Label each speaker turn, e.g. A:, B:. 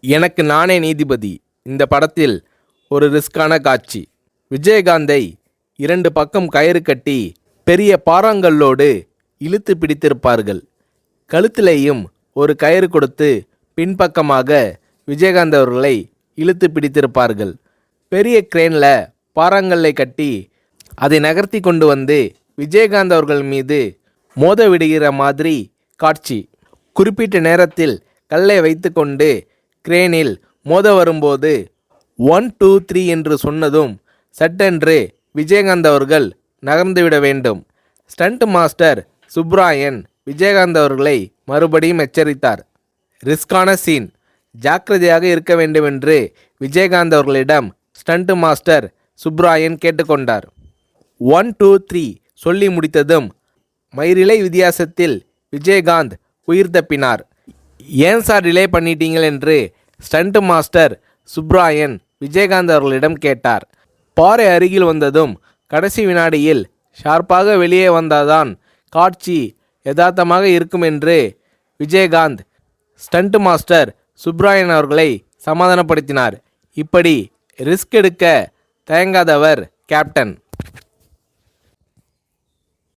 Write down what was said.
A: எனக்கு நானே நீதிபதி. இந்த படத்தில் ஒரு ரிஸ்கான காட்சி. விஜயகாந்தை 2 பக்கம் கயிறு கட்டி பெரிய பாறாங்கல்லோடு இழுத்து பிடித்திருப்பார்கள். கழுத்திலேயும் ஒரு கயிறு கொடுத்து பின்பக்கமாக விஜயகாந்த் அவர்களை இழுத்து பிடித்திருப்பார்கள். பெரிய கிரேனில் பாறாங்கல்லை கட்டி அதை நகர்த்தி கொண்டு வந்து விஜயகாந்த் அவர்கள் மீது மோத விடுகிற மாதிரி காட்சி. குறிப்பிட்ட நேரத்தில் கல்லை வைத்து கொண்டு கிரேனில் மோத வரும்போது 1 2 3 என்று சொன்னதும் சட்டென்று விஜயகாந்த் அவர்கள் நகர்ந்துவிட வேண்டும். ஸ்டண்ட் மாஸ்டர் சுப்ராயன் விஜயகாந்த் அவர்களை மறுபடியும் எச்சரித்தார். ரிஸ்கான சீன், ஜாக்கிரதையாக இருக்க வேண்டுமென்று விஜயகாந்த் அவர்களிடம் ஸ்டண்ட் மாஸ்டர் சுப்ராயன் கேட்டுக்கொண்டார். 1 2 3 சொல்லி முடித்ததும் மயிரிழை வித்தியாசத்தில் விஜயகாந்த் உயிர் தப்பினார். ஏன் சார் டிலே பண்ணிட்டீங்கள் என்று ஸ்டண்ட் மாஸ்டர் சுப்ராயன் விஜயகாந்த் அவர்களிடம் கேட்டார். பாறை அருகில் வந்ததும் கடைசி வினாடியில் ஷார்ப்பாக வெளியே வந்தாதான் காட்சி யதார்த்தமாக இருக்கும் என்று விஜயகாந்த் ஸ்டண்ட் மாஸ்டர் சுப்ராயன் அவர்களை சமாதானப்படுத்தினார். இப்படி ரிஸ்க் எடுக்க தயங்காதவர் கேப்டன்.